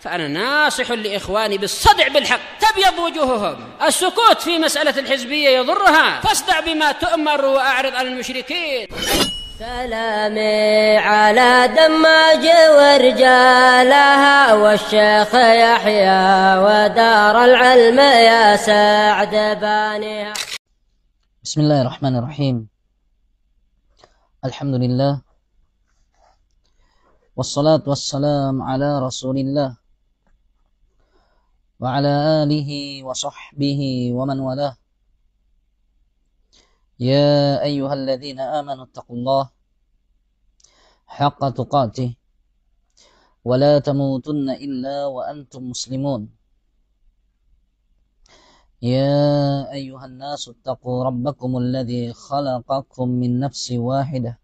فأنا ناصح لإخواني بالصدع بالحق تبيض وجوههم. السكوت في مسألة الحزبية يضرها، فاصدع بما تؤمر وأعرض عن المشركين. سلامي على دماج ورجالها والشيخ يحيى ودار العلم يا سعد بانيها. بسم الله الرحمن الرحيم. الحمد لله والصلاة والسلام على رسول الله وعلى آله وصحبه ومن والاه. يا أيها الذين آمنوا اتقوا الله حق تقاته ولا تموتن إلا وأنتم مسلمون. يا أيها الناس اتقوا ربكم الذي خلقكم من نفس واحدة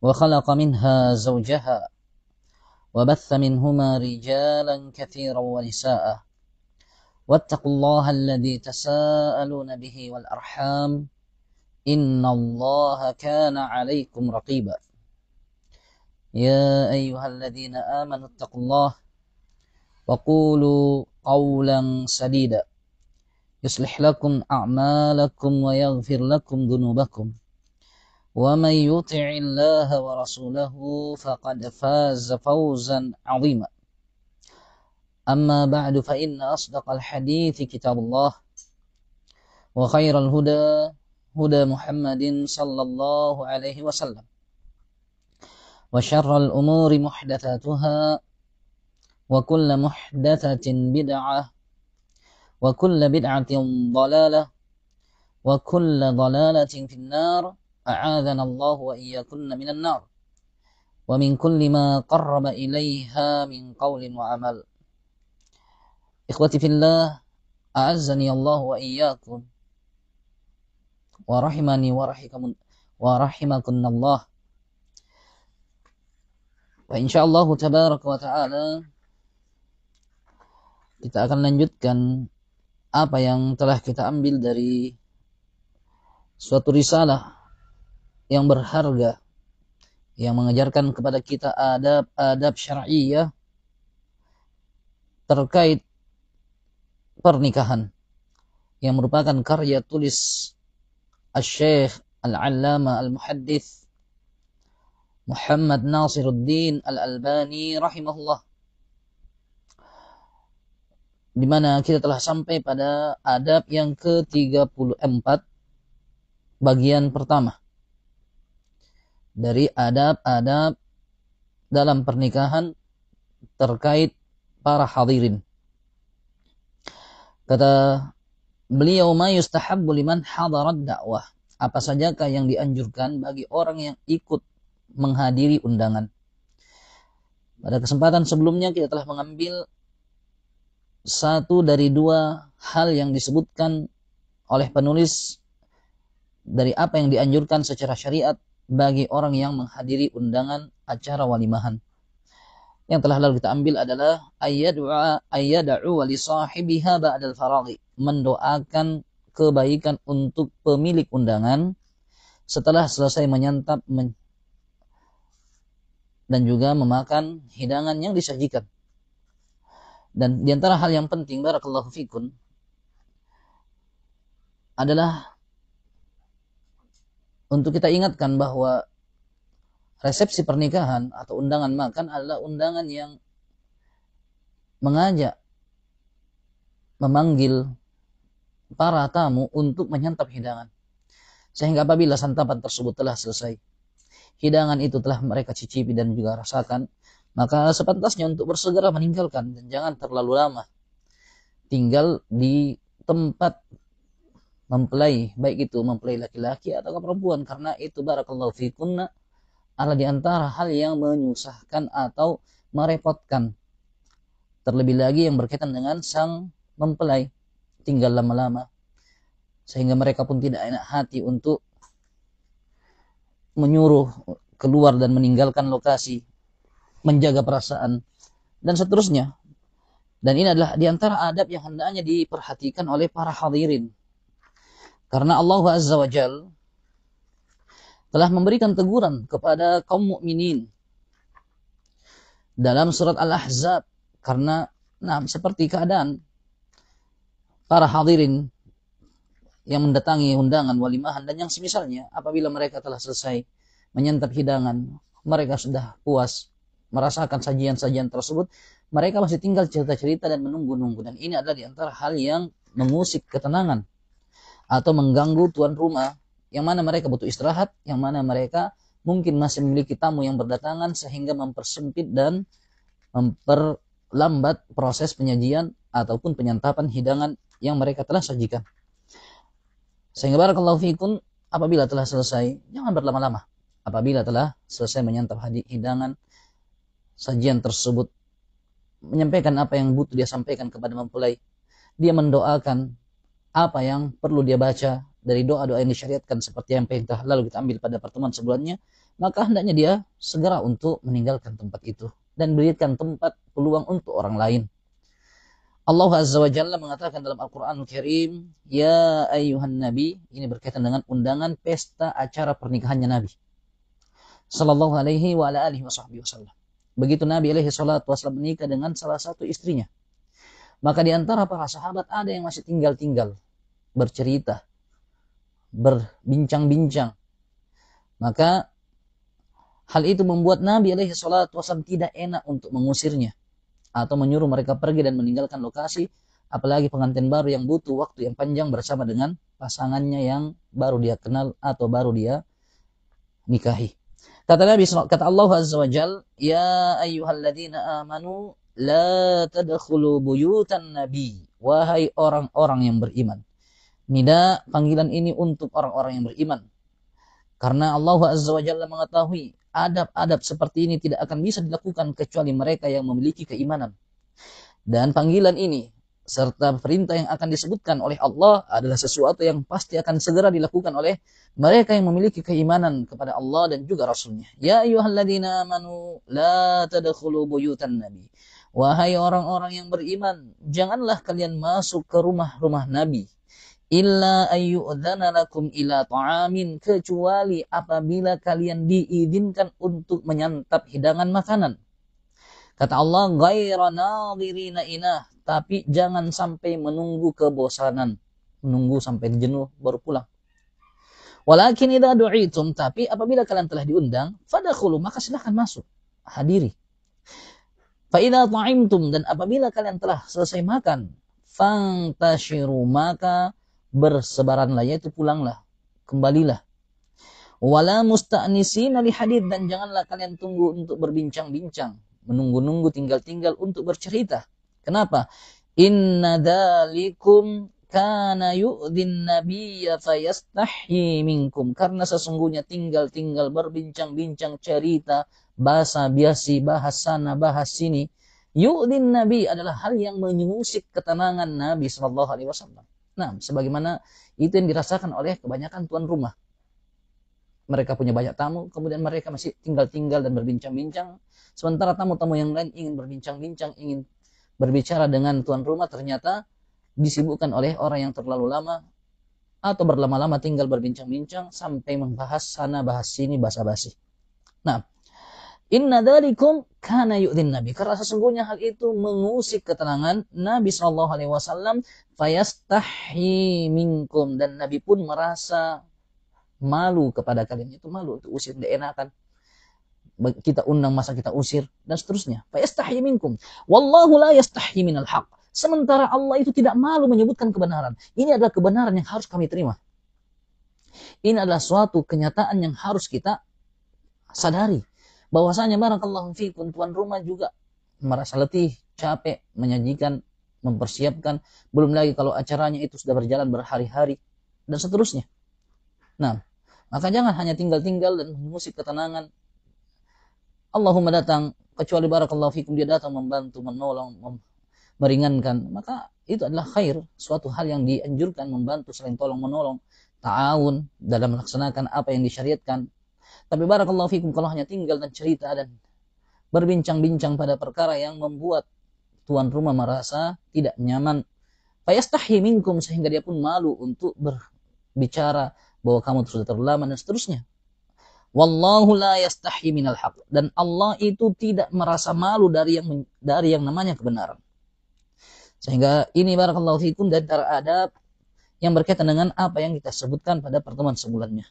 وخلق منها زوجها وبث منهما رجالا كثيرا ونساء واتقوا الله الذي تساءلون به والأرحام إن الله كان عليكم رقيبا. يا أيها الذين آمنوا اتقوا الله وقولوا قولا سديدا يصلح لكم أعمالكم ويغفر لكم ذنوبكم ومن يطع الله ورسوله فقد فاز فوزا عظيما. أما بعد فإن أصدق الحديث كتاب الله وخير الهدى هدى محمد صلى الله عليه وسلم وشر الأمور محدثاتها وكل محدثة بدعة وكل بدعة ضلالة وكل ضلالة في النار أعاذنا الله وإياكن من النار ومن كل ما قرب إليها من قول وعمل. إخوتي في الله أعزني الله وإياكم ورحمني ورحمكن الله. Insyaallah tabaraka wa ta'ala kita akan lanjutkan apa yang telah kita ambil dari suatu risalah yang berharga yang mengajarkan kepada kita adab-adab syar'iyyah terkait pernikahan yang merupakan karya tulis Al-Syekh Al-Allama Al-Muhaddits Muhammad Nasiruddin Al-Albani rahimahullah, di mana kita telah sampai pada adab yang ke-34 bagian pertama dari adab-adab dalam pernikahan terkait para hadirin. Kata beliau, ma yustahabbu liman hadarat dakwah, apa sajakah yang dianjurkan bagi orang yang ikut menghadiri undangan. Pada kesempatan sebelumnya kita telah mengambil satu dari dua hal yang disebutkan oleh penulis dari apa yang dianjurkan secara syariat bagi orang yang menghadiri undangan acara walimahan. Yang telah lalu kita ambil adalah ayyad'u li sahibiha ba'dal faraghi, mendoakan kebaikan untuk pemilik undangan setelah selesai menyantap dan juga memakan hidangan yang disajikan. Dan di antara hal yang penting barakallahu fikun adalah untuk kita ingatkan bahwa resepsi pernikahan atau undangan makan adalah undangan yang mengajak, memanggil para tamu untuk menyantap hidangan. Sehingga apabila santapan tersebut telah selesai, hidangan itu telah mereka cicipi dan juga rasakan, maka sepantasnya untuk bersegera meninggalkan dan jangan terlalu lama tinggal di tempat mempelai, baik itu mempelai laki-laki atau perempuan, karena itu barakallahu fikunna adalah di antara hal yang menyusahkan atau merepotkan, terlebih lagi yang berkaitan dengan sang mempelai, tinggal lama-lama sehingga mereka pun tidak enak hati untuk menyuruh keluar dan meninggalkan lokasi, menjaga perasaan, dan seterusnya. Dan ini adalah di antara adab yang hendaknya diperhatikan oleh para hadirin. Karena Allah Azza wa Jalla telah memberikan teguran kepada kaum mukminin dalam surat Al-Ahzab Karena seperti keadaan para hadirin yang mendatangi undangan walimahan dan yang semisalnya, apabila mereka telah selesai menyantap hidangan, mereka sudah puas merasakan sajian-sajian tersebut, mereka masih tinggal cerita-cerita dan menunggu-nunggu. Dan ini adalah di antara hal yang mengusik ketenangan atau mengganggu tuan rumah, yang mana mereka butuh istirahat, yang mana mereka mungkin masih memiliki tamu yang berdatangan, sehingga mempersempit dan memperlambat proses penyajian ataupun penyantapan hidangan yang mereka telah sajikan. Sehingga barakallahu fikum, apabila telah selesai, jangan berlama-lama. Apabila telah selesai menyantap hidangan, sajian tersebut, menyampaikan apa yang butuh dia sampaikan kepada mempelai. Dia mendoakan apa yang perlu dia baca dari doa-doa yang disyariatkan seperti yang telah lalu kita ambil pada pertemuan sebelumnya. Maka hendaknya dia segera untuk meninggalkan tempat itu dan berikan tempat peluang untuk orang lain. Allah Azza wa Jalla mengatakan dalam Al-Quranul Karim, ya ayyuhan nabi, ini berkaitan dengan undangan pesta acara pernikahannya Nabi sallallahu alaihi wa ala alihi wasallam. Begitu Nabi alaihi salatu wasallam menikah dengan salah satu istrinya, maka di antara para sahabat ada yang masih tinggal-tinggal bercerita, berbincang-bincang. Maka hal itu membuat Nabi alaihi salatu wasallam tidak enak untuk mengusirnya atau menyuruh mereka pergi dan meninggalkan lokasi, apalagi pengantin baru yang butuh waktu yang panjang bersama dengan pasangannya yang baru dia kenal atau baru dia nikahi. Kata Allah Azza wa Jal, ya ayyuhalladzina amanu la tadkhulu buyutan nabi, wahai orang-orang yang beriman. Nida panggilan ini untuk orang-orang yang beriman, karena Allah Azza wa Jalla mengetahui adab-adab seperti ini tidak akan bisa dilakukan kecuali mereka yang memiliki keimanan. Dan panggilan ini serta perintah yang akan disebutkan oleh Allah adalah sesuatu yang pasti akan segera dilakukan oleh mereka yang memiliki keimanan kepada Allah dan juga Rasulnya. Ya ayyuhalladzina amanu la tadkhulu buyutan nabi, wahai orang-orang yang beriman, janganlah kalian masuk ke rumah-rumah Nabi, illa ayyu'dzana lakum ila ta'amin, kecuali apabila kalian diizinkan untuk menyantap hidangan makanan. Kata Allah, ghaira nadhirina inah, tapi jangan sampai menunggu kebosanan, menunggu sampai jenuh baru pulang. Walakin idza du'itum, tapi apabila kalian telah diundang, fadkhulu, maka silakan masuk, hadiri. Fa idza ta'imtum, dan apabila kalian telah selesai makan, fantashiru, maka bersebaranlah, yaitu pulanglah, kembalilah. Wala musta'nisina li hadits, dan janganlah kalian tunggu untuk berbincang-bincang, menunggu-nunggu, tinggal-tinggal untuk bercerita. Kenapa? Inna dzalikum kana yu'dhin nabiyya fayastahyi minkum, karena sesungguhnya tinggal-tinggal berbincang-bincang, cerita, bahasa biasi, bahas sana, bahas sini, yu'dhin nabi adalah hal yang mengusik ketenangan Nabi sallallahu alaihi wasallam. Nah, sebagaimana itu yang dirasakan oleh kebanyakan tuan rumah. Mereka punya banyak tamu, kemudian mereka masih tinggal-tinggal dan berbincang-bincang, sementara tamu-tamu yang lain ingin berbincang-bincang, ingin berbicara dengan tuan rumah, ternyata disibukkan oleh orang yang terlalu lama atau berlama-lama tinggal berbincang-bincang sampai membahas sana, bahas sini, basa-basi. Nah, inna dzalikum kana yu'dhin nabi, karena sesungguhnya hal itu mengusik ketenangan Nabi sallallahu alaihi wasallam, fayastahyi minkum, dan Nabi pun merasa malu kepada kalian. Itu malu untuk usir, tidak enakan. Kita undang masa kita usir dan seterusnya. Fayastahyi minkum wallahu la yastahyi minal haq, sementara Allah itu tidak malu menyebutkan kebenaran. Ini adalah kebenaran yang harus kami terima. Ini adalah suatu kenyataan yang harus kita sadari, bahwasanya barakallahu fikum, tuan rumah juga merasa letih, capek menyajikan, mempersiapkan, belum lagi kalau acaranya itu sudah berjalan berhari-hari dan seterusnya. Nah, maka jangan hanya tinggal-tinggal dan mengusik ketenangan. Allahumma datang, kecuali barakallahu fikum dia datang membantu, menolong, meringankan, maka itu adalah khair, suatu hal yang dianjurkan, membantu, saling tolong menolong, ta'awun dalam melaksanakan apa yang disyariatkan. Tapi barakallahu fikum, kalau hanya tinggal dan cerita dan berbincang-bincang pada perkara yang membuat tuan rumah merasa tidak nyaman, fayastahyi minkum, sehingga dia pun malu untuk berbicara bahwa kamu sudah terlalu lama dan seterusnya, Wallahu la yastahi minal haq. Dan Allah itu tidak merasa malu dari yang namanya kebenaran. Sehingga ini barakallahu fikum dari antara adab yang berkaitan dengan apa yang kita sebutkan pada pertemuan sebelumnya,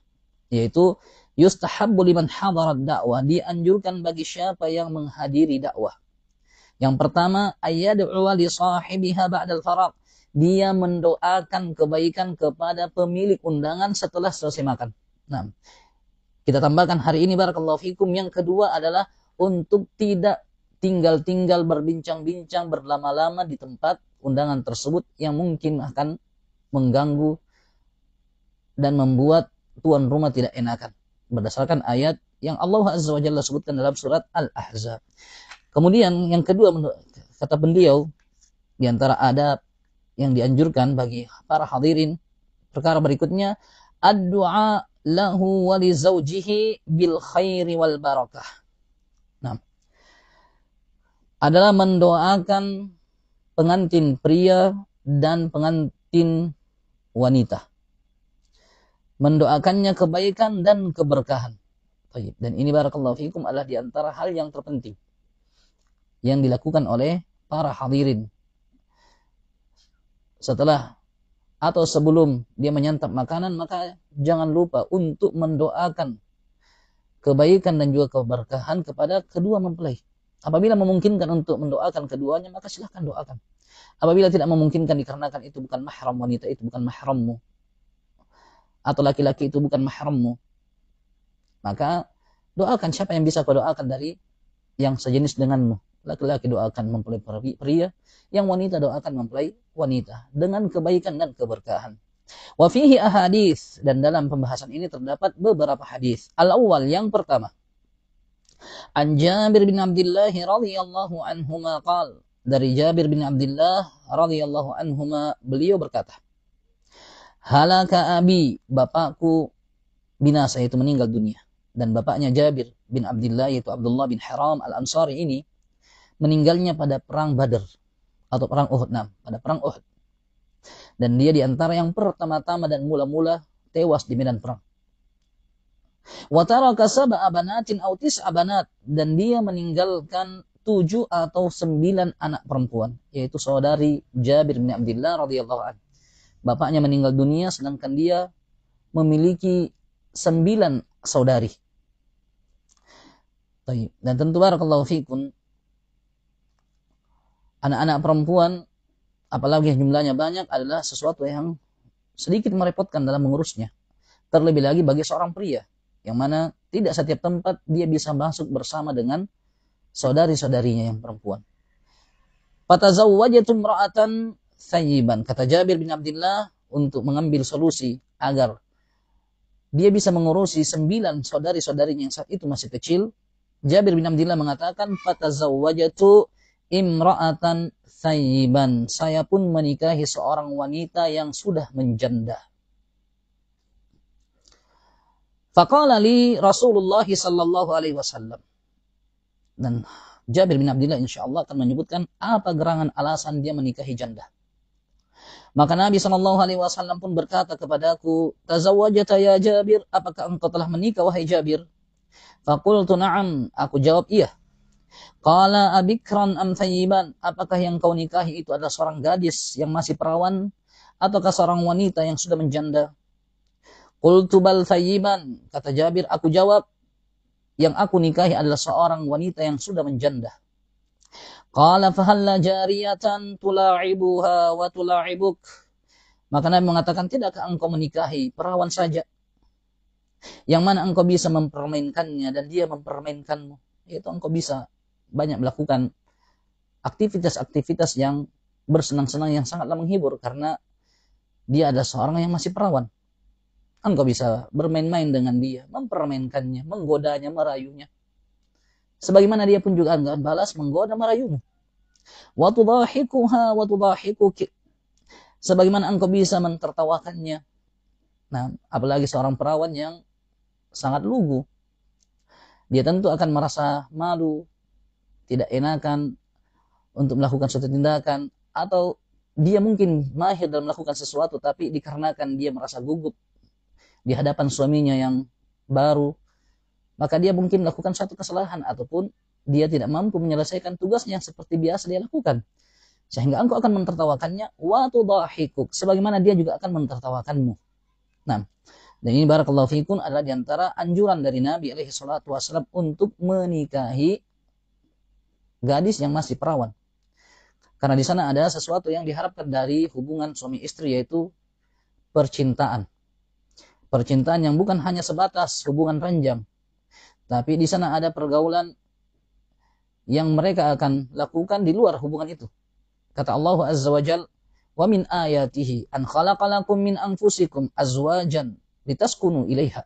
yaitu yustahabbu liman hadarat dakwah, dianjurkan bagi siapa yang menghadiri dakwah. Yang pertama, ayyad'u li sahibiha ba'dal faraq, dia mendoakan kebaikan kepada pemilik undangan setelah selesai makan. Nah, kita tambahkan hari ini barakallahu fikum, yang kedua adalah untuk tidak tinggal-tinggal berbincang-bincang berlama-lama di tempat undangan tersebut yang mungkin akan mengganggu dan membuat tuan rumah tidak enakan, berdasarkan ayat yang Allah Azza wa Jalla sebutkan dalam surat Al-Ahzab. Kemudian yang kedua, kata beliau, di antara adab yang dianjurkan bagi para hadirin, perkara berikutnya, ad-du'a lahu wa li zawjihi bil khairi wal barakah. Nah, adalah mendoakan pengantin pria dan pengantin wanita, mendoakannya kebaikan dan keberkahan. Dan ini barakallahu fikum adalah di antara hal yang terpenting yang dilakukan oleh para hadirin setelah atau sebelum dia menyantap makanan, maka jangan lupa untuk mendoakan kebaikan dan juga keberkahan kepada kedua mempelai. Apabila memungkinkan untuk mendoakan keduanya, maka silahkan doakan. Apabila tidak memungkinkan dikarenakan itu bukan mahram, wanita itu bukan mahrammu, atau laki-laki itu bukan mahrammu, maka doakan siapa yang bisa kau doakan dari yang sejenis denganmu. Laki-laki doakan mempelai pria, yang wanita doakan mempelai wanita dengan kebaikan dan keberkahan. Wa fihi ahadits, dan dalam pembahasan ini terdapat beberapa hadis. Al-awwal, yang pertama, an Jabir bin Abdullah radhiyallahu anhuma qala, dari Jabir bin Abdullah radhiyallahu anhuma, beliau berkata, halaka abi, bapakku binasa, yaitu meninggal dunia. Dan bapaknya Jabir bin Abdullah, yaitu Abdullah bin Haram al-Ansari ini, meninggalnya pada perang Badr atau perang Uhud. Pada perang Uhud. Dan dia di antara yang pertama-tama dan mula-mula tewas di medan perang. Wa taraka sab'a banatin aw tis'a banat, dan dia meninggalkan 7 atau 9 anak perempuan, yaitu saudari Jabir bin Abdullah radhiyallahu anhu. Bapaknya meninggal dunia sedangkan dia memiliki 9 saudari. Dan tentu barakallahu fikum, anak-anak perempuan, apalagi jumlahnya banyak, adalah sesuatu yang sedikit merepotkan dalam mengurusnya. Terlebih lagi bagi seorang pria, yang mana tidak setiap tempat dia bisa masuk bersama dengan saudari-saudarinya yang perempuan. Fatazawwajatu imra'atan thayyiban, kata Jabir bin Abdullah, untuk mengambil solusi agar dia bisa mengurusi 9 saudari-saudarinya yang saat itu masih kecil. Jabir bin Abdullah mengatakan, fatazawwajatu imra'atan thayyiban, saya pun menikahi seorang wanita yang sudah menjanda. Faqala li Rasulullah sallallahu alaihi wasallam. Dan Jabir bin Abdullah insyaallah akan menyebutkan apa gerangan alasan dia menikahi janda. Maka Nabi sallallahu alaihi wasallam pun berkata kepadaku, tazawwajta ya Jabir, apakah engkau telah menikah wahai Jabir? Faqultu na'am, aku jawab iya. Qala abikran am thayyiban, apakah yang kau nikahi itu adalah seorang gadis yang masih perawan ataukah seorang wanita yang sudah menjanda? Qultu bal thayyiban, kata Jabir, aku jawab, yang aku nikahi adalah seorang wanita yang sudah menjanda. Qala fahalla jariyatan tula'ibuha wa tula'ibuk, maka Nabi mengatakan, tidakkah engkau menikahi perawan saja, yang mana engkau bisa mempermainkannya dan dia mempermainkanmu? Yaitu engkau bisa banyak melakukan aktivitas-aktivitas yang bersenang-senang yang sangatlah menghibur, karena dia adalah seorang yang masih perawan. Engkau bisa bermain-main dengan dia, mempermainkannya, menggodanya, merayunya. Sebagaimana dia pun juga akan balas menggoda, merayumu. Wa tudahikuha wa tudahikuki, sebagaimana engkau bisa mentertawakannya. Nah, apalagi seorang perawan yang sangat lugu, dia tentu akan merasa malu, tidak enakan untuk melakukan suatu tindakan, atau dia mungkin mahir dalam melakukan sesuatu, tapi dikarenakan dia merasa gugup di hadapan suaminya yang baru, maka dia mungkin melakukan suatu kesalahan ataupun dia tidak mampu menyelesaikan tugasnya seperti biasa dia lakukan. Sehingga engkau akan mentertawakannya, wa tudahikuk, sebagaimana dia juga akan mentertawakanmu. Nah, dan ini barakallahu fikum adalah diantara anjuran dari Nabi alaihi salatu wasallam untuk menikahi gadis yang masih perawan. Karena di sana ada sesuatu yang diharapkan dari hubungan suami istri, yaitu percintaan. Percintaan yang bukan hanya sebatas hubungan ranjang, tapi di sana ada pergaulan yang mereka akan lakukan di luar hubungan itu. Kata Allah Azza wa Jal, wa min ayatihi an khalaqalakum min anfusikum azwajan litaskunu ilaiha.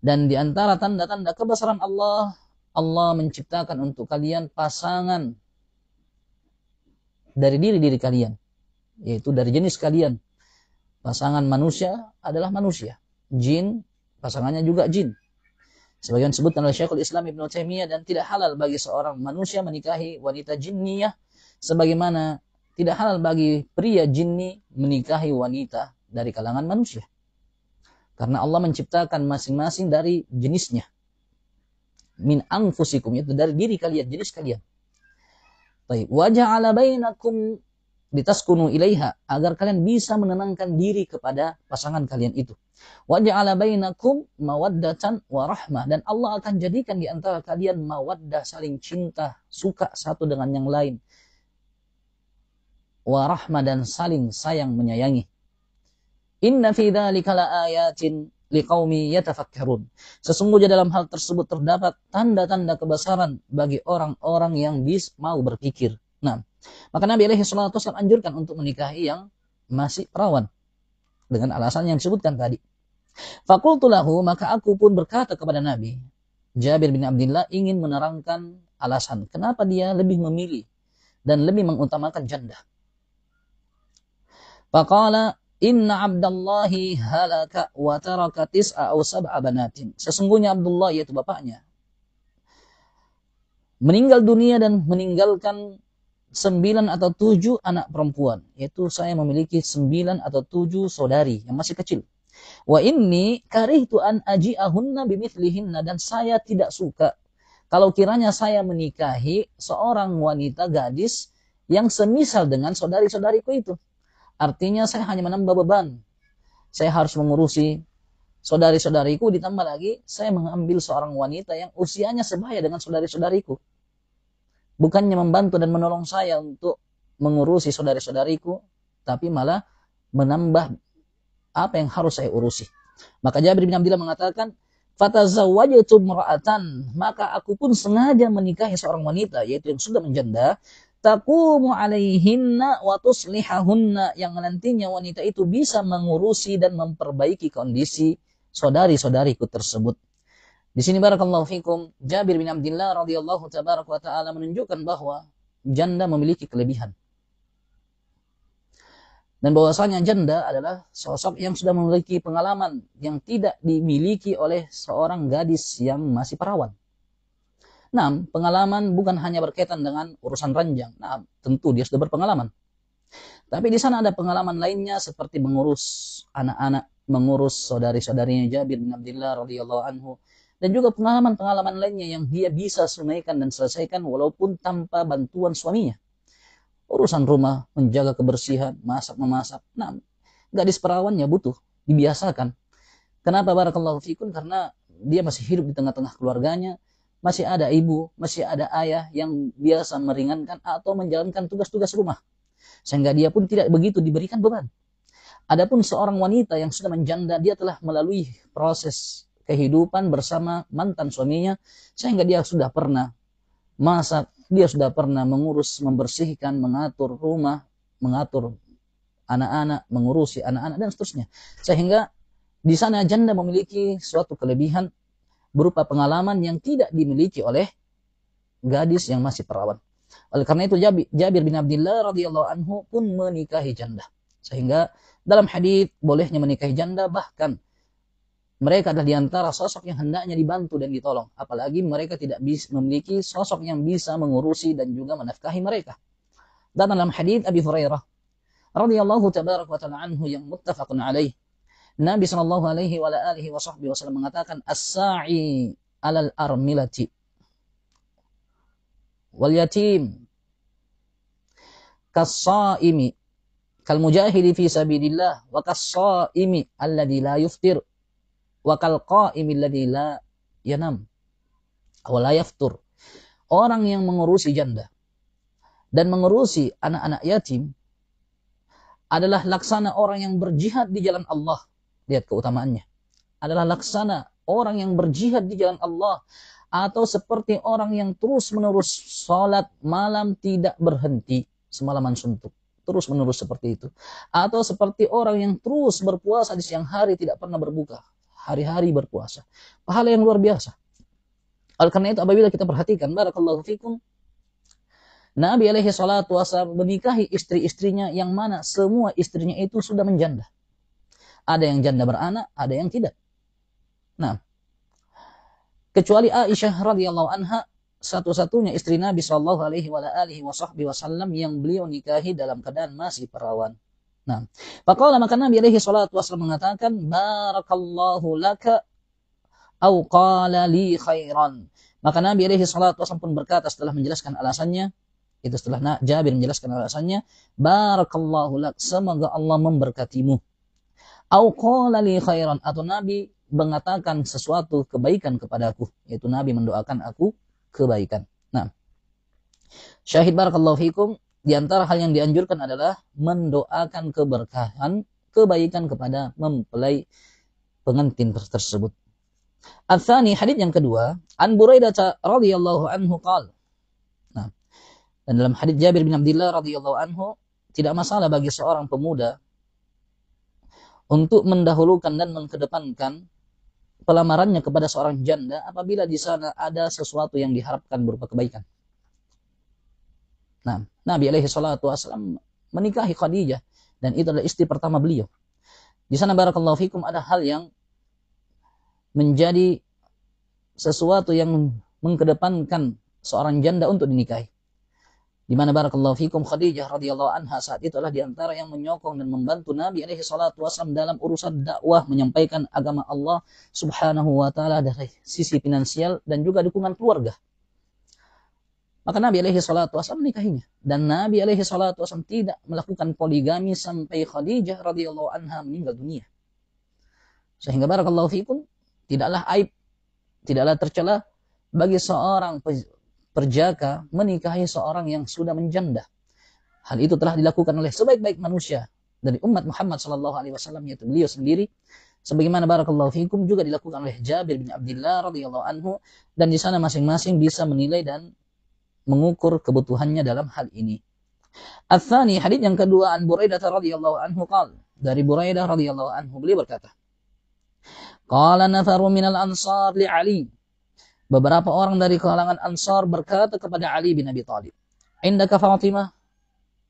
Dan di antara tanda-tanda kebesaran Allah, Allah menciptakan untuk kalian pasangan dari diri-diri kalian, yaitu dari jenis kalian. Pasangan manusia adalah manusia, jin pasangannya juga jin. Sebagian disebutkan oleh Syekhul Islam Ibnu Taimiyah, dan tidak halal bagi seorang manusia menikahi wanita jinniyah, sebagaimana tidak halal bagi pria jinni menikahi wanita dari kalangan manusia. Karena Allah menciptakan masing-masing dari jenisnya. Min anfusikum, itu dari diri kalian, jenis kalian. Baik, wa ja'ala bainakum litaskunu ilaiha, agar kalian bisa menenangkan diri kepada pasangan kalian itu. Wa ja'ala bainakum mawaddatan wa rahmah, dan Allah akan jadikan di antara kalian mawaddah, saling cinta, suka satu dengan yang lain. Wa rahmah, dan saling sayang menyayangi. Inna fi dzalika laayatin liqaumi yatafakkarun. Sesungguhnya dalam hal tersebut terdapat tanda-tanda kebesaran bagi orang-orang yang mau berpikir. Nah, maka Nabi alaihi salatu wasallam anjurkan untuk menikahi yang masih perawan dengan alasan yang disebutkan tadi. Faqultu lahu, maka aku pun berkata kepada Nabi. Jabir bin Abdullah ingin menerangkan alasan kenapa dia lebih memilih dan lebih mengutamakan janda. Faqala inna Abdallahi halaka wa taraka tis'a aw sab'a banatin. Sesungguhnya Abdullah, yaitu bapaknya, meninggal dunia dan meninggalkan 9 atau 7 anak perempuan. Yaitu saya memiliki 9 atau 7 saudari yang masih kecil. Wa inni karihtu an aji'ahunna bimithlihinna, dan saya tidak suka kalau kiranya saya menikahi seorang wanita gadis yang semisal dengan saudari-saudariku itu. Artinya saya hanya menambah beban. Saya harus mengurusi saudari-saudariku, ditambah lagi saya mengambil seorang wanita yang usianya sebaya dengan saudari-saudariku. Bukannya membantu dan menolong saya untuk mengurusi saudari-saudariku, tapi malah menambah apa yang harus saya urusi. Maka Jabir bin Abdullah mengatakan, fatazawwajtu imra'atan, maka aku pun sengaja menikahi seorang wanita, yaitu yang sudah menjanda, taqumu alaihinna wa tuslihahunna, yang nantinya wanita itu bisa mengurusi dan memperbaiki kondisi saudari-saudariku tersebut. Di sini barakallahu fikum, Jabir bin Abdullah radhiyallahu tabaraka wa taala menunjukkan bahwa janda memiliki kelebihan. Dan bahwasanya janda adalah sosok yang sudah memiliki pengalaman yang tidak dimiliki oleh seorang gadis yang masih perawan. Nah, pengalaman bukan hanya berkaitan dengan urusan ranjang. Nah, tentu dia sudah berpengalaman. Tapi di sana ada pengalaman lainnya seperti mengurus anak-anak, mengurus saudari-saudarinya Jabir bin Abdullah radhiyallahu anhu, dan juga pengalaman-pengalaman lainnya yang dia bisa sunaikan dan selesaikan walaupun tanpa bantuan suaminya. Urusan rumah, menjaga kebersihan, masak-memasak. Nah, gadis perawannya butuh dibiasakan. Kenapa barakallahu fikum? Karena dia masih hidup di tengah-tengah keluarganya, masih ada ibu, masih ada ayah yang biasa meringankan atau menjalankan tugas-tugas rumah. Sehingga dia pun tidak begitu diberikan beban. Adapun seorang wanita yang sudah menjanda, dia telah melalui proses kehidupan bersama mantan suaminya, sehingga dia sudah pernah masak, dia sudah pernah mengurus, membersihkan, mengatur rumah, mengatur anak-anak, mengurusi anak-anak, dan seterusnya. Sehingga di sana janda memiliki suatu kelebihan berupa pengalaman yang tidak dimiliki oleh gadis yang masih perawan. Oleh karena itu Jabir bin Abdullah radhiyallahu anhu pun menikahi janda. Sehingga dalam hadis bolehnya menikahi janda, bahkan mereka adalah di antara sosok yang hendaknya dibantu dan ditolong. Apalagi mereka tidak bisa memiliki sosok yang bisa mengurusi dan juga menafkahi mereka. Dan dalam hadis Abi Hurairah radhiyallahu tabaraka wa ta'ala anhu yang muttafaqun alaih, Nabi sallallahu alaihi wa alihi wasallam mengatakan, as-sa'i 'alal armilati wal yatim kas-shaimi kal mujahidi fi sabilillah wa kas-shaimi alladzi la yuftir wa kal qaimi alladzi la yanam wa la yaftur. Orang yang mengurusi janda dan mengurusi anak-anak yatim adalah laksana orang yang berjihad di jalan Allah. Lihat keutamaannya. Adalah laksana orang yang berjihad di jalan Allah. Atau seperti orang yang terus-menerus sholat malam tidak berhenti semalaman suntuk. Terus-menerus seperti itu. Atau seperti orang yang terus berpuasa di siang hari tidak pernah berbuka. Hari-hari berpuasa. Pahala yang luar biasa. Oleh karena itu apabila kita perhatikan, barakallahu fikum, Nabi alaihi salatu wasallam menikahi istri-istrinya yang mana semua istrinya itu sudah menjanda. Ada yang janda beranak, ada yang tidak. Nah, kecuali Aisyah radhiyallahu anha, satu-satunya istri Nabi sallallahu alaihi wasallam yang beliau nikahi dalam keadaan masih perawan. Nah, maka Nabi alaihi salatu wasallam mengatakan, barakallahu laka au qala li khairan. Maka Nabi alaihi salatu wasallam pun berkata setelah menjelaskan alasannya, itu setelah Jabir menjelaskan alasannya, barakallahu lak, semoga Allah memberkatimu. Au qala li khairan, atau Nabi mengatakan sesuatu kebaikan kepadaku, yaitu Nabi mendoakan aku kebaikan. Nah, syahid barakallahu fikum, di antara hal yang dianjurkan adalah mendoakan keberkahan, kebaikan kepada mempelai pengantin tersebut. Al-thani, hadits yang kedua, an Buraidah radhiyallahu anhu qala. Nah, dan dalam hadits Jabir bin Abdullah radhiyallahu anhu, tidak masalah bagi seorang pemuda untuk mendahulukan dan mengedepankan pelamarannya kepada seorang janda apabila di sana ada sesuatu yang diharapkan berupa kebaikan. Nah, Nabi alaihi salatu wasallam menikahi Khadijah dan itu adalah istri pertama beliau. Di sana barakallahu fikum ada hal yang menjadi sesuatu yang mengedepankan seorang janda untuk dinikahi. Di mana barakallahu fikum Khadijah radhiyallahu anha saat itu adalah di antara yang menyokong dan membantu Nabi alaihi salatu wasallam dalam urusan dakwah, menyampaikan agama Allah Subhanahu wa taala dari sisi finansial dan juga dukungan keluarga. Maka Nabi alaihi salatu wasallam menikahinya dan Nabi alaihi salatu wasallam tidak melakukan poligami sampai Khadijah radhiyallahu anha meninggal dunia. Sehingga barakallahu fikum tidaklah aib, tidaklah tercela bagi seorang perjaka menikahi seorang yang sudah menjanda. Hal itu telah dilakukan oleh sebaik-baik manusia dari umat Muhammad sallallahu alaihi wasallam, yaitu beliau sendiri, sebagaimana barakallahu fikum juga dilakukan oleh Jabir bin Abdullah radhiyallahu anhu, dan di sana masing-masing bisa menilai dan mengukur kebutuhannya dalam hal ini. Ats-tsani, hadits yang kedua, an Buraidah radhiyallahu anhu qala, dari Buraidah radhiyallahu anhu beliau berkata, qala nafaru minal ansar li Ali. Beberapa orang dari kalangan Ansar berkata kepada Ali bin Abi Thalib, indaka Fatimah,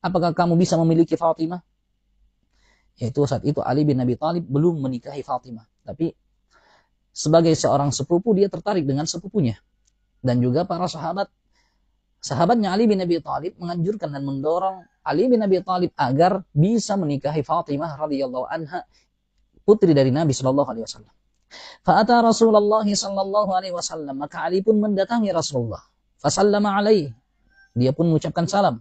apakah kamu bisa memiliki Fatimah? Yaitu saat itu Ali bin Abi Thalib belum menikahi Fatimah, tapi sebagai seorang sepupu dia tertarik dengan sepupunya. Dan juga para sahabatnya Ali bin Abi Thalib menganjurkan dan mendorong Ali bin Abi Thalib agar bisa menikahi Fatimah radhiyallahu anha, putri dari Nabi sallallahu alaihi wasallam. Fa'ata Rasulullah sallallahu alaihi wasallam, maka Ali pun mendatangi Rasulullah. Fasallama alaihi, dia pun mengucapkan salam.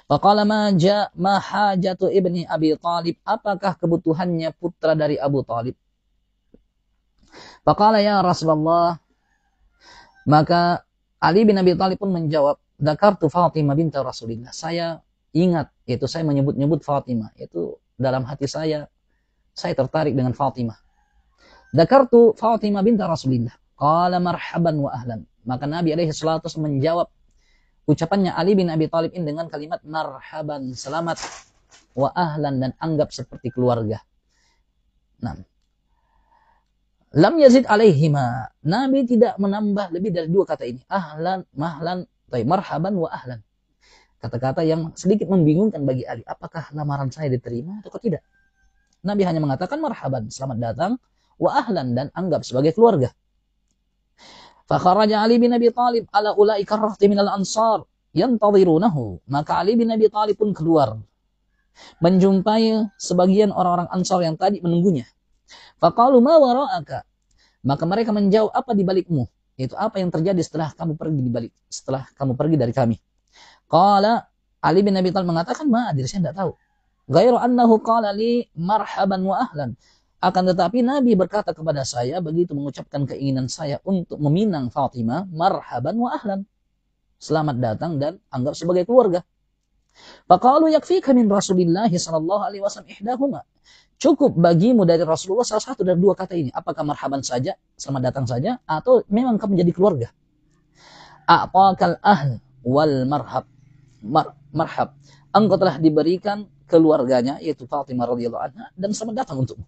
Faqala ma hajatu ibni Abi Thalib, apakah kebutuhannya putra dari Abu Talib? Faqala ya Rasulullah, maka Ali bin Abi Thalib pun menjawab, dzakartu Fatimah binti Rasulillah, saya ingat, yaitu saya menyebut-nyebut Fatimah, yaitu dalam hati saya tertarik dengan Fatimah. Dzakartu Fatimah binti Rasulillah. Qala marhaban wa ahlan. Maka Nabi alaihi salatu wasallam menjawab ucapannya Ali bin Abi Thalib ini dengan kalimat marhaban, selamat, wa ahlan, dan anggap seperti keluarga. Nah, lam yazid alaihima. Nabi tidak menambah lebih dari dua kata ini. Ahlan, mahlan, marhaban wa ahlan. Kata-kata yang sedikit membingungkan bagi Ali. Apakah lamaran saya diterima atau tidak? Nabi hanya mengatakan marhaban, selamat datang, wa ahlan, dan anggap sebagai keluarga. Fa kharaja Ali bin Abi Thalib ala ulaika rahti minal ansar yantadhirunahu. Maka Ali bin Abi Thalib pun keluar menjumpai sebagian orang-orang Ansar yang tadi menunggunya. Faqalu ma wara'aka. Maka mereka menjawab, apa di balikmu? Yaitu apa yang terjadi setelah kamu pergi dari kami. Qala Ali bin Abi Thalib mengatakan, "Ma adri, saya tidak tahu." Ghairu annahu qala li marhaban wa ahlan. Akan tetapi Nabi berkata kepada saya begitu mengucapkan keinginan saya untuk meminang Fatimah, marhaban wa ahlan. Selamat datang dan anggap sebagai keluarga. Faqalu yakfika min Rasulillah sallallahu alaihi wasallam ihdahuma. Cukup bagimu dari Rasulullah salah satu dari dua kata ini. Apakah marhaban saja, selamat datang saja, atau memang kamu menjadi keluarga? A'taqal ahl wal marhab. Marhab. Engkau telah diberikan keluarganya, yaitu Fatimah radhiyallahu anha, dan selamat datang untukmu.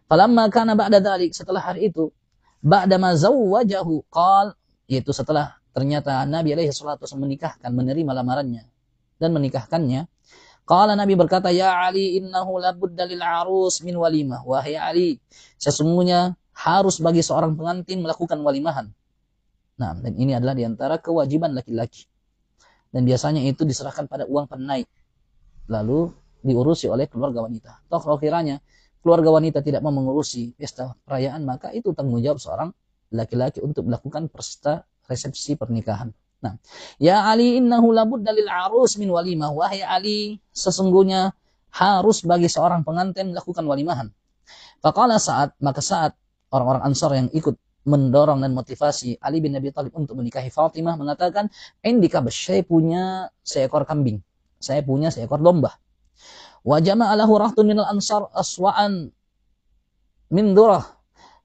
Falamma kana ba'da dzalik, setelah hari itu, ba'da ma zawwajahu qal, yaitu setelah ternyata Nabi alaihi salatu wasallam menerima lamarannya dan menikahkannya. Qala, Nabi berkata, "Ya Ali, innahu labudda lil arus min walimah." Wahai Ali, sesungguhnya harus bagi seorang pengantin melakukan walimahan. Nah, dan ini adalah diantara kewajiban laki-laki. Dan biasanya itu diserahkan pada uang penaik. Lalu diurusi oleh keluarga wanita. Toh kalau kiranya keluarga wanita tidak mau mengurusi pesta perayaan, maka itu tanggung jawab seorang laki-laki untuk melakukan pesta resepsi pernikahan. Nah, ya Ali, innahu labudda lil arus min walimah. Wahai Ali, sesungguhnya harus bagi seorang pengantin melakukan walimahan. Faqala maka saat orang-orang Ansar yang ikut mendorong dan motivasi Ali bin Abi Thalib untuk menikahi Fatimah mengatakan, "Indika, saya punya seekor kambing, saya punya seekor domba." Wa jama'a lahu rahtun minal ansar aswa'an min durah.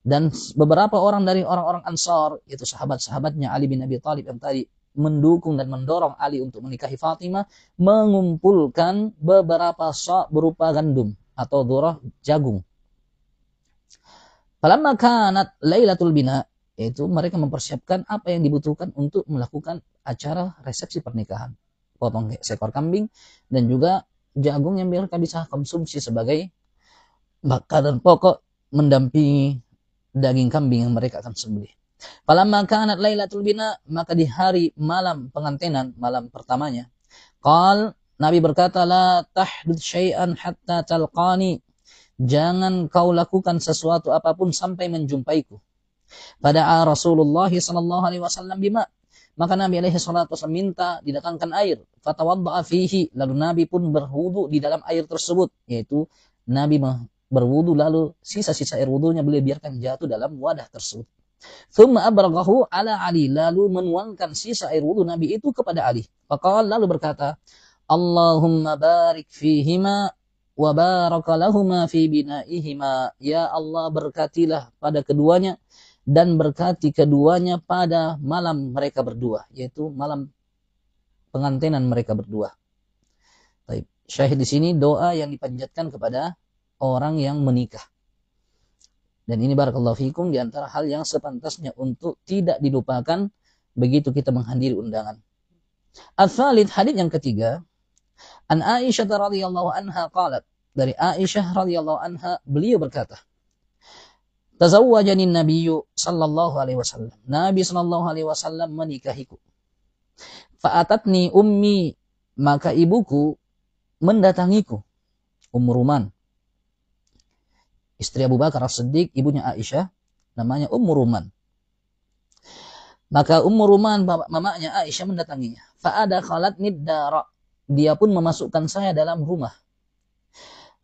Dan beberapa orang dari orang-orang Ansar, yaitu sahabat-sahabatnya Ali bin Abi Thalib yang tadi mendukung dan mendorong Ali untuk menikahi Fatimah, mengumpulkan beberapa sa' berupa gandum atau durah, jagung. Falamma kanat lailatul bina, yaitu mereka mempersiapkan apa yang dibutuhkan untuk melakukan acara resepsi pernikahan. Potong seekor kambing dan juga jagung yang mereka bisa konsumsi sebagai makanan pokok mendampingi daging kambing yang mereka akan sembelih. Falamma kanat lailatul bina, maka di hari malam pengantinan, malam pertamanya, qal, Nabi berkata, "La tahdud syai'an hatta talqani." Jangan kau lakukan sesuatu apapun sampai menjumpaiku. Pada Rasulullah sallallahu alaihi wasallam bima, maka Nabi alaihi salatu wasallam minta didatangkan air. Fatawadda'a fihi, lalu Nabi pun berwudu di dalam air tersebut, yaitu Nabi berwudu lalu sisa-sisa air wudunya beliau biarkan jatuh dalam wadah tersebut. Thumma abraghahu ala Ali, lalu menuangkan sisa air wudu Nabi itu kepada Ali. Faqala, lalu berkata, "Allahumma barik fihima wa baraka lahuma fi binaihima." Ya Allah, berkatilah pada keduanya dan berkati keduanya pada malam mereka berdua, yaitu malam pengantinan mereka berdua. Baik, syahid di sini doa yang dipanjatkan kepada orang yang menikah. Dan ini barakallahu fikum di antara hal yang sepantasnya untuk tidak dilupakan begitu kita menghadiri undangan. Al-Thalith, hadits yang ketiga, an Aisyah radhiyallahu anha qalat, dari Aisyah radhiyallahu anha beliau berkata, "Tazawwajani Nabiyyu sallallahu alaihi wasallam." Nabi sallallahu alaihi wasallam menikahiku. Fa'atatni ummi, maka ibuku mendatangiku. Ummu Ruman, istri Abu Bakar As-Siddiq, ibunya Aisyah, namanya Ummu Ruman. Maka Ummu Ruman, mamanya Aisyah, mendatanginya. Fa'adakhalatni dara, dia pun memasukkan saya dalam rumah.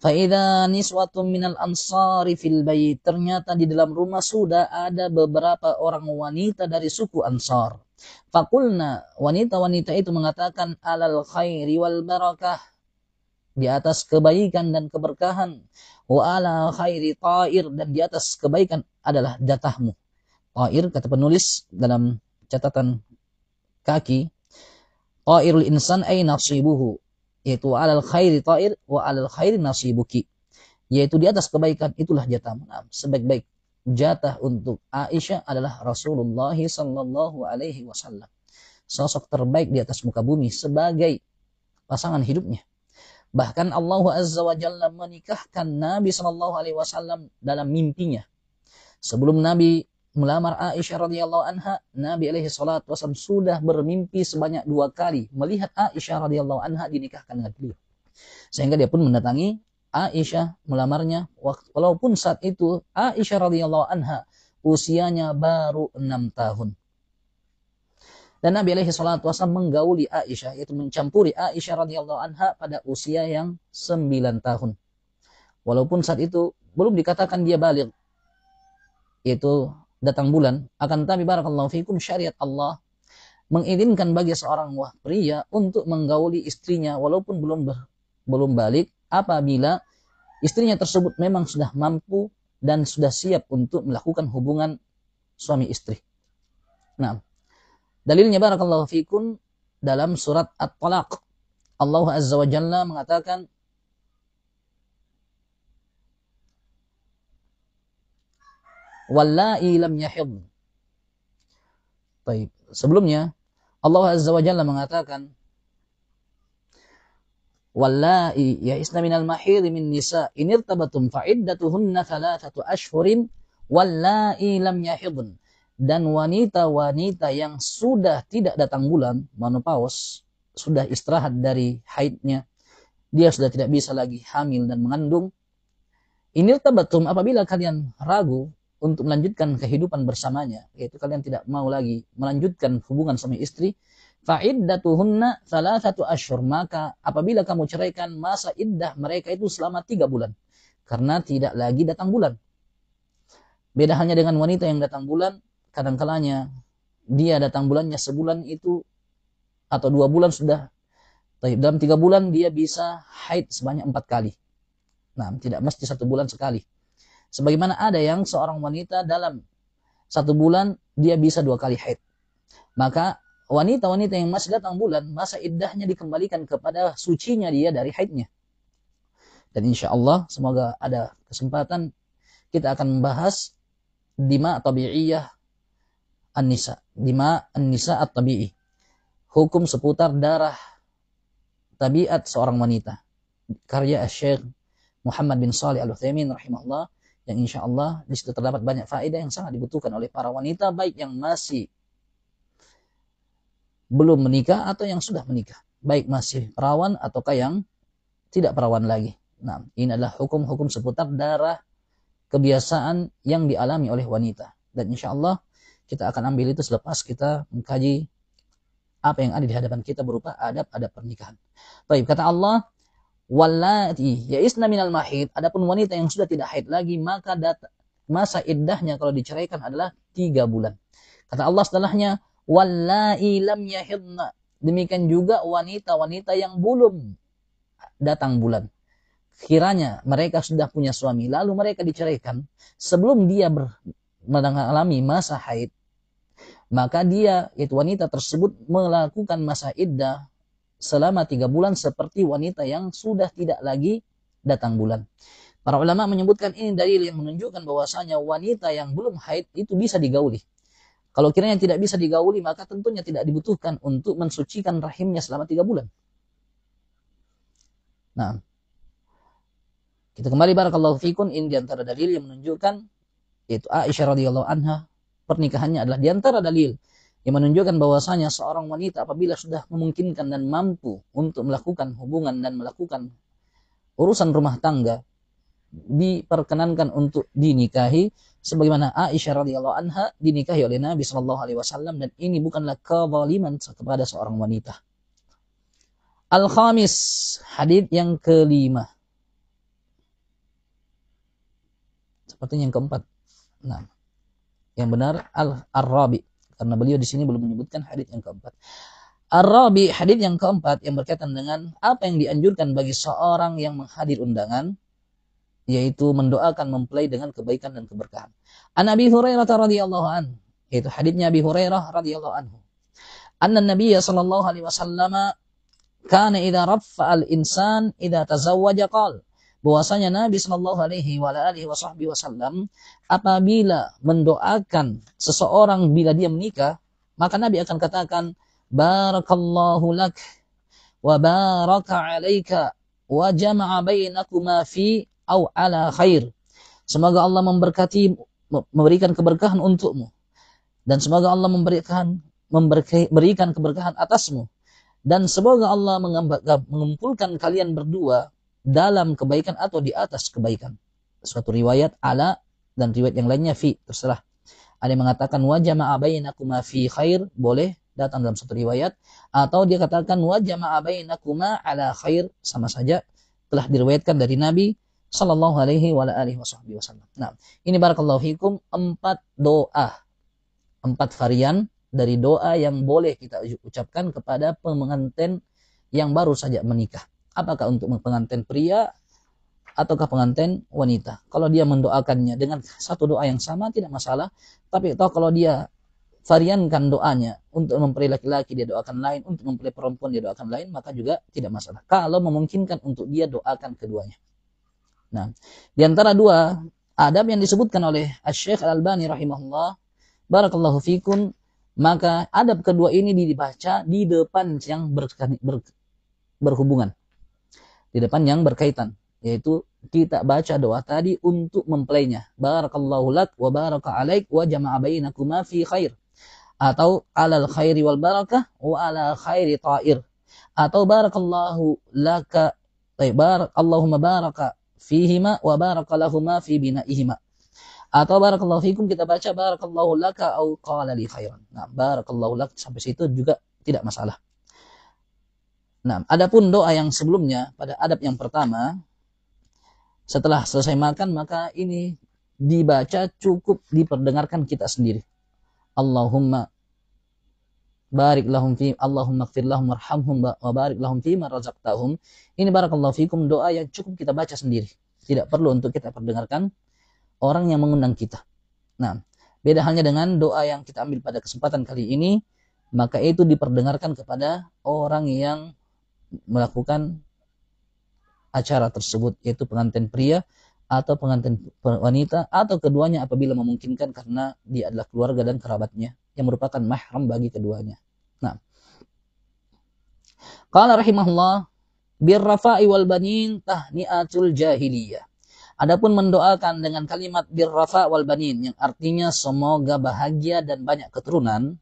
Fa'idha niswatun minal ansari fil bait, ternyata di dalam rumah sudah ada beberapa orang wanita dari suku Ansar. Faqulna, wanita-wanita itu mengatakan, alal khairi wal barakah, di atas kebaikan dan keberkahan. Wa ala khairi ta'ir, dan di atas kebaikan adalah jatahmu. Ta'ir, kata penulis dalam catatan kaki, ta'irul insan ay nasibuhu, yaitu alal khairi ta'ir wa alal khairi nasibuki, yaitu di atas kebaikan itulah jatahmu. Nah, sebaik-baik jatah untuk Aisyah adalah Rasulullah sallallahu alaihi wasallam, sosok terbaik di atas muka bumi sebagai pasangan hidupnya. Bahkan Allah Azza wa Jalla menikahkan Nabi sallallahu alaihi wasallam dalam mimpinya. Sebelum Nabi melamar Aisyah radhiyallahu anha, Nabi alaihi salatu wasallam sudah bermimpi sebanyak 2 kali melihat Aisyah radhiyallahu anha dinikahkan dengan beliau. Sehingga dia pun mendatangi Aisyah melamarnya, walaupun saat itu Aisyah radhiyallahu anha usianya baru 6 tahun. Dan Nabi alaihi salatu wasallam menggauli Aisyah, yaitu mencampuri Aisyah radhiyallahu anha pada usia yang 9 tahun. Walaupun saat itu belum dikatakan dia baligh, yaitu datang bulan, akan tetapi barakallahu fikum syariat Allah mengizinkan bagi seorang pria untuk menggauli istrinya walaupun belum baligh apabila istrinya tersebut memang sudah mampu dan sudah siap untuk melakukan hubungan suami istri. Nah, dalilnya barakallahu fikum dalam surat At-Talaq. Allah Azza wa Jalla mengatakan, wallahi lam yahid. Baik, sebelumnya Allah Azza wa Jalla mengatakan, wallahi ya'isna minal mahidhi min nisa in irtabatum fa'iddatuhunna 3 ashhurin wallahi lam yahidn. Dan wanita-wanita yang sudah tidak datang bulan, menopause, sudah istirahat dari haidnya, dia sudah tidak bisa lagi hamil dan mengandung. In irtabatum, apabila kalian ragu untuk melanjutkan kehidupan bersamanya, yaitu kalian tidak mau lagi melanjutkan hubungan suami istri, fa'iddatuhunna 3 ashhur, maka apabila kamu ceraikan, masa iddah mereka itu selama 3 bulan. Karena tidak lagi datang bulan. Beda halnya dengan wanita yang datang bulan, kadang-kalanya dia datang bulannya sebulan itu atau 2 bulan sudah. Dalam 3 bulan dia bisa haid sebanyak 4 kali. Nah, tidak mesti 1 bulan sekali. Sebagaimana ada yang seorang wanita dalam 1 bulan dia bisa 2 kali haid. Maka wanita-wanita yang masih datang bulan, masa iddahnya dikembalikan kepada sucinya dia dari haidnya. Dan insya Allah semoga ada kesempatan kita akan membahas dima tabi'iyah an-nisa, dima an-nisa at-tabi'i, hukum seputar darah tabiat seorang wanita, karya Syekh Muhammad bin Shalih Al-Utsaimin rahimahullah, yang insya Allah di situ terdapat banyak faedah yang sangat dibutuhkan oleh para wanita, baik yang masih belum menikah atau yang sudah menikah, baik masih perawan ataukah yang tidak perawan lagi. Nah, ini adalah hukum-hukum seputar darah kebiasaan yang dialami oleh wanita, dan insya Allah kita akan ambil itu selepas kita mengkaji apa yang ada di hadapan kita berupa adab-adab pernikahan. Baik, kata Allah, wallati ya'isna minal mahid, adapun wanita yang sudah tidak haid lagi, maka masa iddahnya kalau diceraikan adalah 3 bulan. Kata Allah setelahnya, wallahi lam yahidna, demikian juga wanita-wanita yang belum datang bulan. Kiranya mereka sudah punya suami lalu mereka diceraikan sebelum dia mengalami masa haid, maka dia, yaitu wanita tersebut, melakukan masa iddah selama 3 bulan seperti wanita yang sudah tidak lagi datang bulan. Para ulama menyebutkan ini dalil yang menunjukkan bahwasanya wanita yang belum haid itu bisa digauli. Kalau kiranya tidak bisa digauli, maka tentunya tidak dibutuhkan untuk mensucikan rahimnya selama 3 bulan. Nah, kita kembali barakallahu fikum, ini diantara dalil yang menunjukkan, yaitu Aisyah radhiyallahu anha, pernikahannya adalah diantara dalil yang menunjukkan bahwasanya seorang wanita apabila sudah memungkinkan dan mampu untuk melakukan hubungan dan melakukan urusan rumah tangga, diperkenankan untuk dinikahi, sebagaimana Aisyah radhiyallahu anha dinikahi oleh Nabi sallallahu alaihi wasallam, dan ini bukanlah kezaliman kepada seorang wanita. Al-khamis, hadits yang kelima. Sepertinya yang keempat. Nah, yang benar Ar-Rabi, karena beliau di sini belum menyebutkan hadits yang keempat. Ar-Rabi, hadits yang keempat yang berkaitan dengan apa yang dianjurkan bagi seorang yang menghadir undangan, yaitu mendoakan mempelai dengan kebaikan dan keberkahan. An Abi Hurairah radhiyallahu anhu, yaitu haditsnya Abi Hurairah radhiyallahu anhu. Anna Nabiy sallallahu alaihi wasallam kana idza raffa al-insan idza tazawwaja qala, bahwasanya Nabi sallallahu alaihi wasallam apabila mendoakan seseorang bila dia menikah, maka Nabi akan katakan, barakallahu lak wa baraka alaika wa jama'a bainakuma fi au ala khair. Semoga Allah memberikan keberkahan untukmu, dan semoga Allah memberikan keberkahan atasmu, dan semoga Allah mengumpulkan kalian berdua dalam kebaikan atau di atas kebaikan. Suatu riwayat ala dan riwayat yang lainnya fi, terserah. Ada yang mengatakan wa jama'a bainakuma fi khair, boleh datang dalam satu riwayat, atau dia katakan wa jama'a bainakuma ala khair, sama saja telah diriwayatkan dari Nabi sallallahu alaihi wa alihi wasallam. Nah, ini barakallahu fikum 4 doa, 4 varian dari doa yang boleh kita ucapkan kepada pengantin yang baru saja menikah. Apakah untuk pengantin pria ataukah pengantin wanita? Kalau dia mendoakannya dengan satu doa yang sama tidak masalah, tapi kalau dia variankan doanya, untuk mempelai laki-laki dia doakan lain, untuk mempelai perempuan dia doakan lain, maka juga tidak masalah. Kalau memungkinkan untuk dia doakan keduanya. Nah, di antara 2 adab yang disebutkan oleh Asy-Syaikh Al-Albani rahimahullah, barakallahu fikum, maka adab kedua ini dibaca di depan yang berhubungan, di depan yang berkaitan, yaitu kita baca doa tadi untuk mempelainya. Barakallahu lak wa baraka alaik wa jama'a bainakuma fi khair, atau alal khairi wal barakah wa ala khairi ta'ir, atau barakallahu laka Allahumma baraka fihima wa baraka lahuma fi binaihima, atau barakallahu fikum kita baca barakallahu laka au qala li khairan. Nah, barakallahu lak sampai situ juga tidak masalah. Nah, adapun doa yang sebelumnya pada adab yang pertama, setelah selesai makan maka ini dibaca cukup diperdengarkan kita sendiri. Allahumma barik lahum fi, Allahumma ighfir lahum warhamhum wa barik lahum fi ma razaqtahum. Ini barakallahu fikum doa yang cukup kita baca sendiri. Tidak perlu untuk kita perdengarkan orang yang mengundang kita. Nah, beda halnya dengan doa yang kita ambil pada kesempatan kali ini, maka itu diperdengarkan kepada orang yang melakukan acara tersebut, yaitu pengantin pria atau pengantin wanita, atau keduanya apabila memungkinkan, karena dia adalah keluarga dan kerabatnya yang merupakan mahram bagi keduanya. Nah, qala rahimahullah birrafa'i wal banin tahni'atul jahiliyah. Adapun mendoakan dengan kalimat birrafa' wal banin yang artinya semoga bahagia dan banyak keturunan,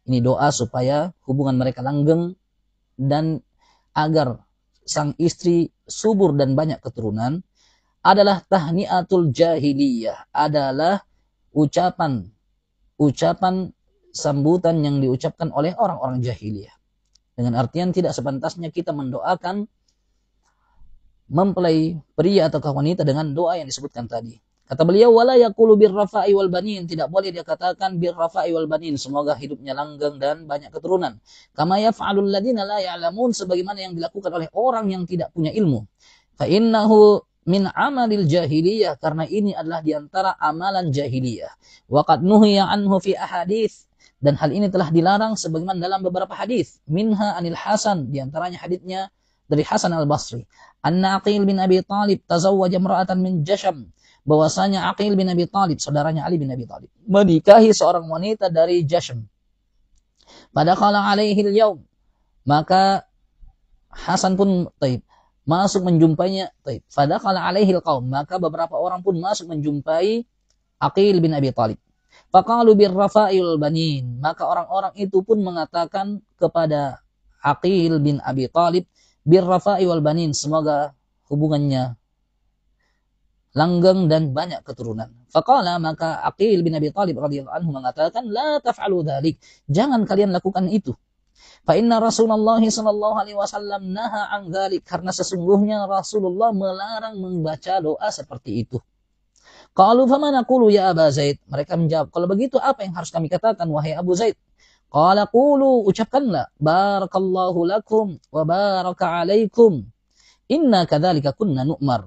ini doa supaya hubungan mereka langgeng dan agar sang istri subur dan banyak keturunan, adalah tahni'atul jahiliyah, adalah ucapan sambutan yang diucapkan oleh orang-orang jahiliyah. Dengan artian tidak sepantasnya kita mendoakan mempelai pria atau wanita dengan doa yang disebutkan tadi. Kata beliau, wala yaqulu birrafa'i wal banin, tidak boleh dia katakan birrafa'i wal banin, semoga hidupnya langgeng dan banyak keturunan. Kama yaf'alul ladzina la ya'lamun, sebagaimana yang dilakukan oleh orang yang tidak punya ilmu. Fa innahu min amalil jahiliyah, karena ini adalah diantara amalan jahiliyah. Wa qad nuhiya anhu fi ahadits, dan hal ini telah dilarang sebagaimana dalam beberapa hadis. Minha anil Hasan, diantaranya haditsnya dari Hasan al-Basri. Anna Aqil bin Abi Talib tazawwaja imra'atan min Jasham, bahwasanya Aqil bin Abi Talib, saudaranya Ali bin Abi Talib, menikahi seorang wanita dari Jasham. Pada kala alaihi al-yaum, maka Hasan pun masuk menjumpainya. Pada kala alaihi al-qaum, maka beberapa orang pun masuk menjumpai Aqil bin Abi Talib. Faqalu birrafa'il banin, maka orang-orang itu pun mengatakan kepada Aqil bin Abi Talib, birrafa'i wal banin, semoga hubungannya langgeng dan banyak keturunan. Faqala, maka Aqil bin Abi Talib radhiyallahu anhu mengatakan, la taf'alu dzalik, jangan kalian lakukan itu. Fa inna Rasulullah sallallahu alaihi wasallam naha an dzalik, karena sesungguhnya Rasulullah melarang membaca doa seperti itu. Qalu fama naqulu ya Aba Zaid, mereka menjawab, kalau begitu apa yang harus kami katakan wahai Abu Zaid? Qala qulu, ucapkanlah, barakallahu lakum wa baraka alaikum, inna kadzalika kunna nu'mar.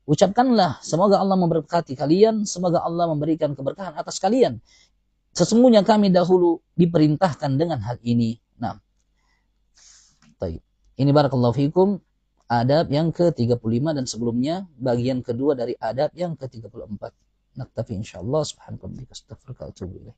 Ucapkanlah, semoga Allah memberkati kalian, semoga Allah memberikan keberkahan atas kalian. Sesungguhnya kami dahulu diperintahkan dengan hal ini. Nah, ini barakallahu fikum adab yang ke-35, dan sebelumnya bagian kedua dari adab yang ke-34. Naktafi insyaallah. Subhanallah, astaghfiruka wa atubu ilaih.